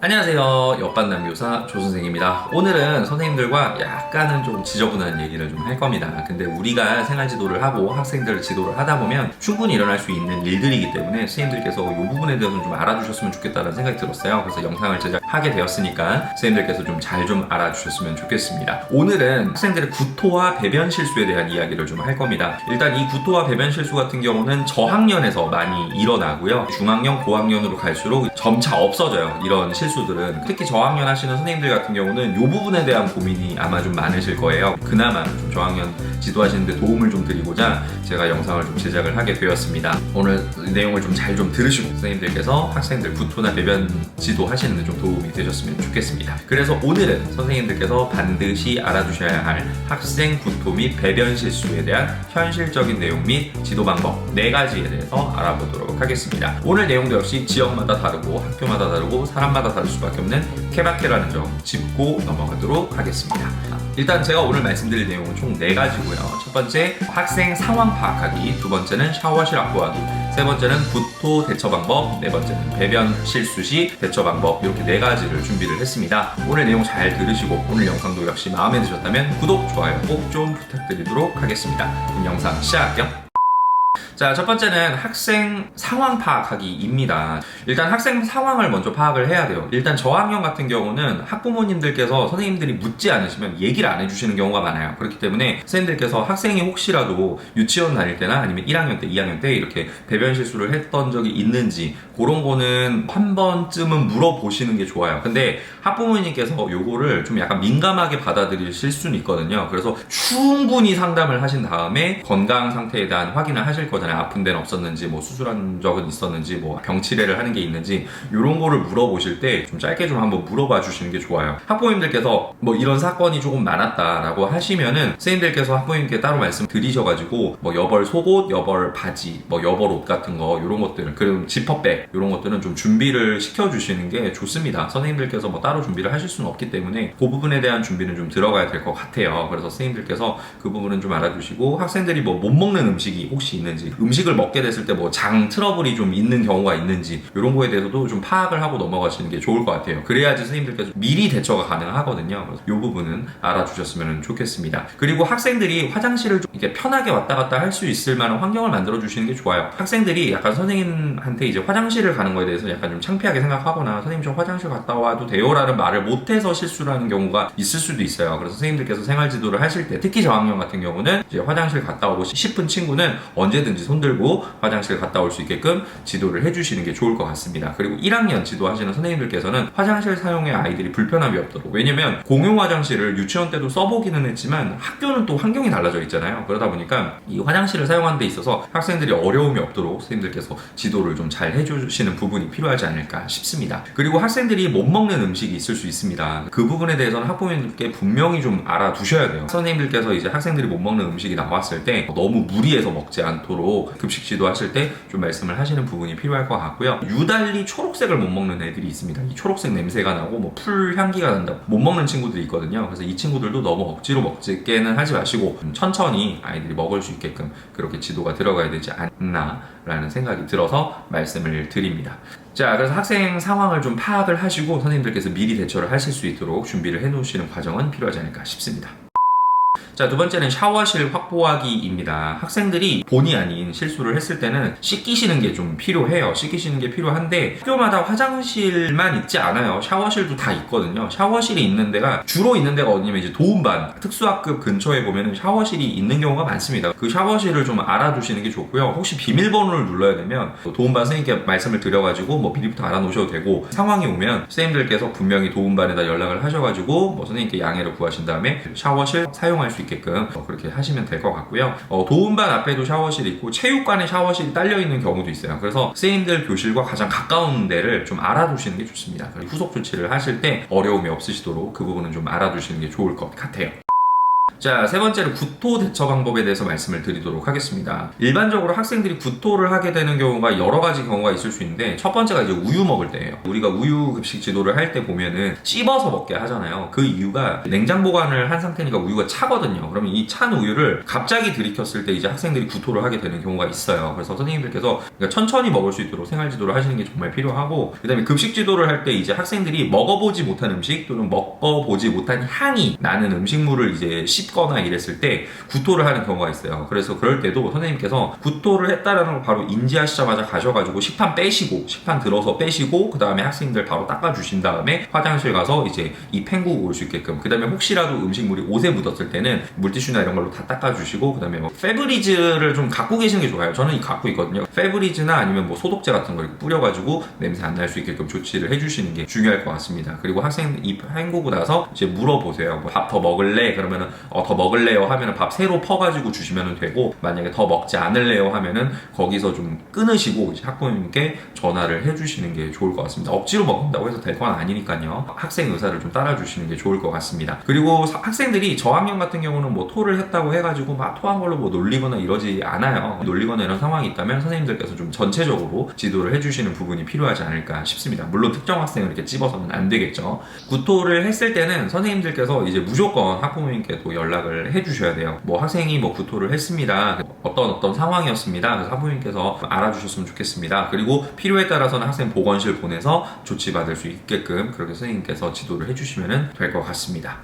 안녕하세요. 옆반남교사 조선생입니다. 오늘은 선생님들과 약간은 좀 지저분한 얘기를 좀 할 겁니다. 근데 우리가 생활지도를 하고 학생들을 지도를 하다 보면 충분히 일어날 수 있는 일들이기 때문에 선생님들께서 이 부분에 대해서는 좀 알아주셨으면 좋겠다는 생각이 들었어요. 그래서 영상을 제작하게 되었으니까 선생님들께서 좀 잘 좀 알아주셨으면 좋겠습니다. 오늘은 학생들의 구토와 배변 실수에 대한 이야기를 좀 할 겁니다. 일단 이 구토와 배변 실수 같은 경우는 저학년에서 많이 일어나고요. 중학년, 고학년으로 갈수록 점차 없어져요. 이런 실수들은. 특히 저학년 하시는 선생님들 같은 경우는 이 부분에 대한 고민이 아마 좀 많으실 거예요. 그나마 좀 저학년 지도하시는데 도움을 좀 드리고자 제가 영상을 좀 제작을 하게 되었습니다. 오늘 내용을 좀 잘 좀 들으시고 선생님들께서 학생들 구토나 배변 지도 하시는데 좀 도움이 되셨으면 좋겠습니다. 그래서 오늘은 선생님들께서 반드시 알아두셔야 할 학생 구토 및 배변 실수에 대한 현실적인 내용 및 지도 방법 4가지에 대해서 알아보도록 하겠습니다. 오늘 내용도 역시 지역마다 다르고 학교마다 다르고 사람마다 다를 수밖에 없는 케바케라는 점 짚고 넘어가도록 하겠습니다. 일단 제가 오늘 말씀드릴 내용은 총 4가지고요. 첫 번째, 학생 상황 파악하기. 두 번째는 샤워실 확보하기. 세 번째는 구토 대처 방법. 네 번째는 배변 실수 시 대처 방법. 이렇게 4가지를 준비를 했습니다. 오늘 내용 잘 들으시고 오늘 영상도 역시 마음에 드셨다면 구독, 좋아요 꼭 좀 부탁드리도록 하겠습니다. 그럼 영상 시작할게요. 자, 첫 번째는 학생 상황 파악하기입니다. 일단 학생 상황을 먼저 파악을 해야 돼요. 일단 저학년 같은 경우는 학부모님들께서 선생님들이 묻지 않으시면 얘기를 안 해주시는 경우가 많아요. 그렇기 때문에 선생님들께서 학생이 혹시라도 유치원 다닐 때나 아니면 1학년 때, 2학년 때 이렇게 배변 실수를 했던 적이 있는지 그런 거는 한 번쯤은 물어보시는 게 좋아요. 근데 학부모님께서 요거를 좀 약간 민감하게 받아들이실 수는 있거든요. 그래서 충분히 상담을 하신 다음에 건강 상태에 대한 확인을 하실 거잖아요. 아픈 데는 없었는지, 뭐 수술한 적은 있었는지, 뭐 병치레를 하는 게 있는지 이런 거를 물어보실 때 좀 짧게 좀 한번 물어봐 주시는 게 좋아요. 학부모님들께서 뭐 이런 사건이 조금 많았다라고 하시면은 선생님들께서 학부모님께 따로 말씀 드리셔가지고 뭐 여벌 속옷, 여벌 바지, 뭐 여벌 옷 같은 거 이런 것들은 그리고 지퍼백 이런 것들은 좀 준비를 시켜주시는 게 좋습니다. 선생님들께서 뭐 따로 준비를 하실 수는 없기 때문에 그 부분에 대한 준비는 좀 들어가야 될 것 같아요. 그래서 선생님들께서 그 부분은 좀 알아주시고 학생들이 뭐 못 먹는 음식이 혹시 있는지 음식을 먹게 됐을 때 뭐 장 트러블이 좀 있는 경우가 있는지 이런 거에 대해서도 좀 파악을 하고 넘어가시는 게 좋을 것 같아요. 그래야지 선생님들께서 미리 대처가 가능하거든요. 그래서 이 부분은 알아주셨으면 좋겠습니다. 그리고 학생들이 화장실을 좀 이렇게 편하게 왔다 갔다 할 수 있을 만한 환경을 만들어 주시는 게 좋아요. 학생들이 약간 선생님한테 이제 화장실을 가는 거에 대해서 약간 좀 창피하게 생각하거나 선생님 저 화장실 갔다 와도 돼요? 라는 말을 못해서 실수를 하는 경우가 있을 수도 있어요. 그래서 선생님들께서 생활 지도를 하실 때 특히 저학년 같은 경우는 이제 화장실 갔다 오고 싶은 친구는 언제든지 손들고 화장실 갔다 올 수 있게끔 지도를 해주시는 게 좋을 것 같습니다. 그리고 1학년 지도하시는 선생님들께서는 화장실 사용에 아이들이 불편함이 없도록, 왜냐면 공용 화장실을 유치원 때도 써보기는 했지만 학교는 또 환경이 달라져 있잖아요. 그러다 보니까 이 화장실을 사용하는 데 있어서 학생들이 어려움이 없도록 선생님들께서 지도를 좀 잘 해주시는 부분이 필요하지 않을까 싶습니다. 그리고 학생들이 못 먹는 음식이 있을 수 있습니다. 그 부분에 대해서는 학부모님들께 분명히 좀 알아두셔야 돼요. 선생님들께서 이제 학생들이 못 먹는 음식이 나왔을 때 너무 무리해서 먹지 않도록 급식 지도하실 때 좀 말씀을 하시는 부분이 필요할 것 같고요. 유달리 초록색을 못 먹는 애들이 있습니다. 이 초록색 냄새가 나고 뭐 풀 향기가 난다 못 먹는 친구들이 있거든요. 그래서 이 친구들도 너무 억지로 먹지게는 하지 마시고 천천히 아이들이 먹을 수 있게끔 그렇게 지도가 들어가야 되지 않나 라는 생각이 들어서 말씀을 드립니다. 자, 그래서 학생 상황을 좀 파악을 하시고 선생님들께서 미리 대처를 하실 수 있도록 준비를 해 놓으시는 과정은 필요하지 않을까 싶습니다. 자, 두 번째는 샤워실 확보하기입니다. 학생들이 본의 아닌 실수를 했을 때는 씻기시는 게 좀 필요해요. 씻기시는 게 필요한데 학교마다 화장실만 있지 않아요. 샤워실도 다 있거든요. 샤워실이 있는 데가 주로 있는 데가 어디냐면 이제 도움반, 특수학급 근처에 보면은 샤워실이 있는 경우가 많습니다. 그 샤워실을 좀 알아두시는 게 좋고요. 혹시 비밀번호를 눌러야 되면 도움반 선생님께 말씀을 드려가지고 뭐 미리부터 알아놓으셔도 되고 상황이 오면 선생님들께서 분명히 도움반에다 연락을 하셔가지고 뭐 선생님께 양해를 구하신 다음에 샤워실 사용할 수 있게끔 그렇게 하시면 될 것 같고요. 도움반 앞에도 샤워실이 있고 체육관에 샤워실이 딸려 있는 경우도 있어요. 그래서 선생님들 교실과 가장 가까운 데를 좀 알아두시는 게 좋습니다. 후속 조치를 하실 때 어려움이 없으시도록 그 부분은 좀 알아두시는 게 좋을 것 같아요. 자, 세 번째로 구토 대처 방법에 대해서 말씀을 드리도록 하겠습니다. 일반적으로 학생들이 구토를 하게 되는 경우가 여러 가지 경우가 있을 수 있는데, 첫 번째가 이제 우유 먹을 때예요. 우리가 우유 급식 지도를 할 때 보면은 씹어서 먹게 하잖아요. 그 이유가 냉장 보관을 한 상태니까 우유가 차거든요. 그러면 이 찬 우유를 갑자기 들이켰을 때 이제 학생들이 구토를 하게 되는 경우가 있어요. 그래서 선생님들께서 그러니까 천천히 먹을 수 있도록 생활 지도를 하시는 게 정말 필요하고, 그 다음에 급식 지도를 할 때 이제 학생들이 먹어보지 못한 음식 또는 먹어보지 못한 향이 나는 음식물을 이제 씹거나 이랬을 때 구토를 하는 경우가 있어요. 그래서 그럴 때도 선생님께서 구토를 했다라는 걸 바로 인지하시자마자 가셔가지고 식판 빼시고, 식판 들어서 빼시고, 그 다음에 학생들 바로 닦아주신 다음에 화장실 가서 이제 이 헹구고 올 수 있게끔, 그 다음에 혹시라도 음식물이 옷에 묻었을 때는 물티슈나 이런 걸로 다 닦아주시고, 그 다음에 뭐 페브리즈를 좀 갖고 계시는 게 좋아요. 저는 갖고 있거든요. 페브리즈나 아니면 뭐 소독제 같은 걸 뿌려가지고 냄새 안 날 수 있게끔 조치를 해주시는 게 중요할 것 같습니다. 그리고 학생 이 헹구고 나서 이제 물어보세요. 뭐 밥 더 먹을래? 그러면은 더 먹을래요? 하면은 밥 새로 퍼가지고 주시면 되고, 만약에 더 먹지 않을래요? 하면은 거기서 좀 끊으시고 이제 학부모님께 전화를 해주시는 게 좋을 것 같습니다. 억지로 먹는다고 해서 될 건 아니니까요. 학생 의사를 좀 따라주시는 게 좋을 것 같습니다. 그리고 학생들이 저학년 같은 경우는 뭐 토를 했다고 해가지고 막 토한 걸로 뭐 놀리거나 이러지 않아요. 놀리거나 이런 상황이 있다면 선생님들께서 좀 전체적으로 지도를 해주시는 부분이 필요하지 않을까 싶습니다. 물론 특정 학생을 이렇게 찝어서는 안 되겠죠. 구토를 했을 때는 선생님들께서 이제 무조건 학부모님께 또 연락을 해주셔야 돼요. 뭐 학생이 뭐 구토를 했습니다. 어떤 상황이었습니다. 그래서 학부모님께서 알아주셨으면 좋겠습니다. 그리고 필요에 따라서는 학생 보건실 보내서 조치받을 수 있게끔 그렇게 선생님께서 지도를 해주시면 될 것 같습니다.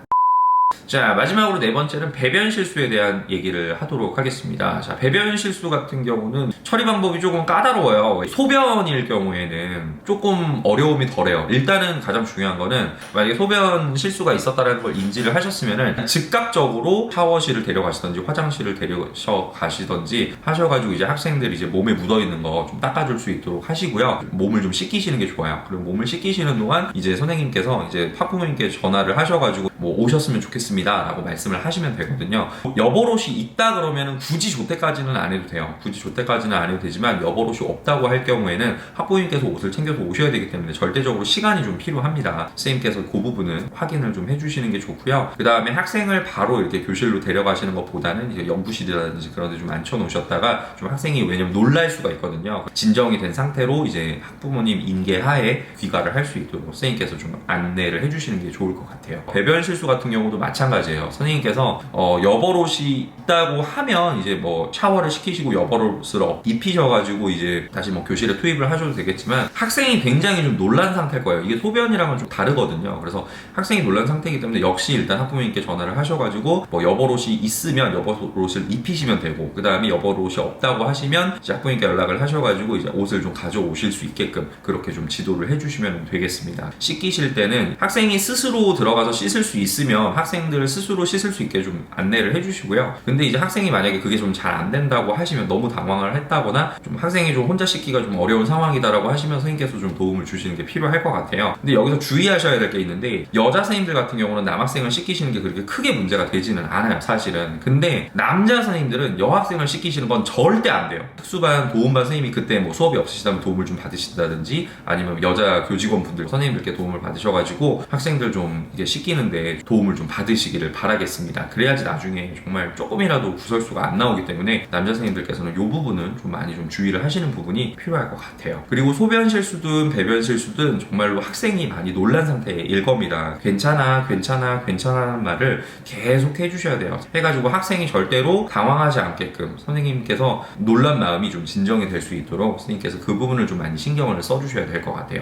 자, 마지막으로 네 번째는 배변 실수에 대한 얘기를 하도록 하겠습니다. 자, 배변 실수 같은 경우는 처리 방법이 조금 까다로워요. 소변일 경우에는 조금 어려움이 덜해요. 일단은 가장 중요한 거는 만약에 소변 실수가 있었다는 걸 인지를 하셨으면은 즉각적으로 샤워실을 데려가시던지 화장실을 데려가시던지 하셔가지고 이제 학생들이 이제 몸에 묻어있는 거 좀 닦아줄 수 있도록 하시고요. 몸을 좀 씻기시는 게 좋아요. 그리고 몸을 씻기시는 동안 이제 선생님께서 이제 학부모님께 전화를 하셔가지고 뭐 오셨으면 좋겠습니다 라고 말씀을 하시면 되거든요. 여벌옷이 있다 그러면은 굳이 조태까지는 안 해도 돼요. 굳이 조태까지는 안 해도 되지만 여벌옷이 없다고 할 경우에는 학부모님께서 옷을 챙겨서 오셔야 되기 때문에 절대적으로 시간이 좀 필요합니다. 선생님께서 그 부분은 확인을 좀 해주시는 게 좋고요. 그 다음에 학생을 바로 이렇게 교실로 데려가시는 것보다는 이제 연구실이라든지 그런 데 좀 앉혀놓으셨다가 좀 학생이 왜냐면 놀랄 수가 있거든요. 진정이 된 상태로 이제 학부모님 인계하에 귀가를 할 수 있도록 선생님께서 좀 안내를 해주시는 게 좋을 것 같아요. 배변 실수 같은 경우도 마찬가지예요. 선생님께서 여벌옷이 있다고 하면 이제 뭐 샤워를 시키시고 여벌옷을 입히셔가지고 이제 다시 뭐 교실에 투입을 하셔도 되겠지만 학생이 굉장히 좀 놀란 상태일 거예요. 이게 소변이랑은 좀 다르거든요. 그래서 학생이 놀란 상태이기 때문에 역시 일단 학부모님께 전화를 하셔가지고 뭐 여벌옷이 있으면 여벌옷을 입히시면 되고, 그 다음에 여벌옷이 없다고 하시면 이제 학부모님께 연락을 하셔가지고 이제 옷을 좀 가져오실 수 있게끔 그렇게 좀 지도를 해주시면 되겠습니다. 씻기실 때는 학생이 스스로 들어가서 씻을 수 있으면 학생들 스스로 씻을 수 있게 좀 안내를 해주시고요. 근데 이제 학생이 만약에 그게 좀 잘 안 된다고 하시면, 너무 당황을 했다거나 좀 학생이 좀 혼자 씻기가 좀 어려운 상황이다라고 하시면 선생님께서 좀 도움을 주시는 게 필요할 것 같아요. 근데 여기서 주의하셔야 될 게 있는데, 여자 선생님들 같은 경우는 남학생을 씻기시는 게 그렇게 크게 문제가 되지는 않아요, 사실은. 근데 남자 선생님들은 여학생을 씻기시는 건 절대 안 돼요. 특수반 도움반 선생님이 그때 뭐 수업이 없으시다면 도움을 좀 받으신다든지, 아니면 여자 교직원분들 선생님들께 도움을 받으셔가지고 학생들 좀 이게 씻기는데 도움을 좀 받으시기를 바라겠습니다. 그래야지 나중에 정말 조금이라도 구설수가 안 나오기 때문에 남자 선생님들께서는 이 부분은 좀 많이 좀 주의를 하시는 부분이 필요할 것 같아요. 그리고 소변 실수든 배변 실수든 정말로 학생이 많이 놀란 상태일 겁니다. 괜찮아 라는 말을 계속 해주셔야 돼요. 해가지고 학생이 절대로 당황하지 않게끔 선생님께서 놀란 마음이 좀 진정이 될 수 있도록 선생님께서 그 부분을 좀 많이 신경을 써주셔야 될 것 같아요.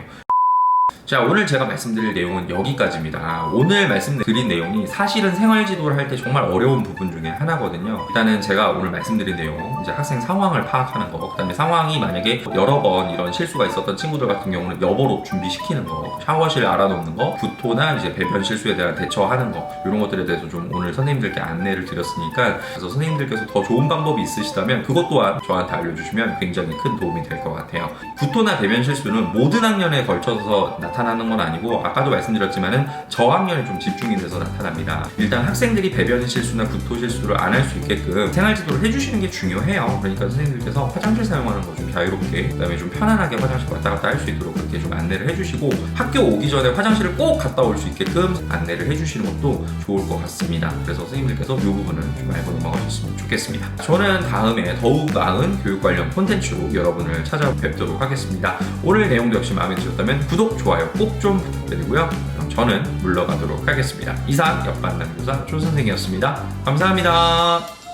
자, 오늘 제가 말씀드릴 내용은 여기까지입니다. 오늘 말씀드린 내용이 사실은 생활지도를 할 때 정말 어려운 부분 중에 하나거든요. 일단은 제가 오늘 말씀드린 내용, 이제 학생 상황을 파악하는 거, 그 다음에 상황이 만약에 여러 번 이런 실수가 있었던 친구들 같은 경우는 여벌옷 준비시키는 거, 샤워실 알아놓는 거, 구토나 이제 배변 실수에 대한 대처하는 거, 이런 것들에 대해서 좀 오늘 선생님들께 안내를 드렸으니까, 그래서 선생님들께서 더 좋은 방법이 있으시다면 그것 또한 저한테 알려주시면 굉장히 큰 도움이 될 것 같아요. 구토나 배변 실수는 모든 학년에 걸쳐서 나타나는 나타나는 건 아니고 아까도 말씀드렸지만은 저학년에 좀 집중이 돼서 나타납니다. 일단 학생들이 배변 실수나 구토 실수를 안 할 수 있게끔 생활지도를 해주시는 게 중요해요. 그러니까 선생님들께서 화장실 사용하는 거 좀 자유롭게, 그다음에 좀 편안하게 화장실 왔다 갔다 할 수 있도록 그렇게 좀 안내를 해주시고, 학교 오기 전에 화장실을 꼭 갔다 올 수 있게끔 안내를 해주시는 것도 좋을 것 같습니다. 그래서 선생님들께서 이 부분은 좀 알고 넘어가 주셨으면 좋겠습니다. 저는 다음에 더욱 나은 교육 관련 콘텐츠로 여러분을 찾아뵙도록 하겠습니다. 오늘 내용도 역시 마음에 드셨다면 구독, 좋아요 꼭 좀 부탁드리고요. 그럼 저는 물러가도록 하겠습니다. 이상 옆반남 교사 조선생이었습니다. 감사합니다.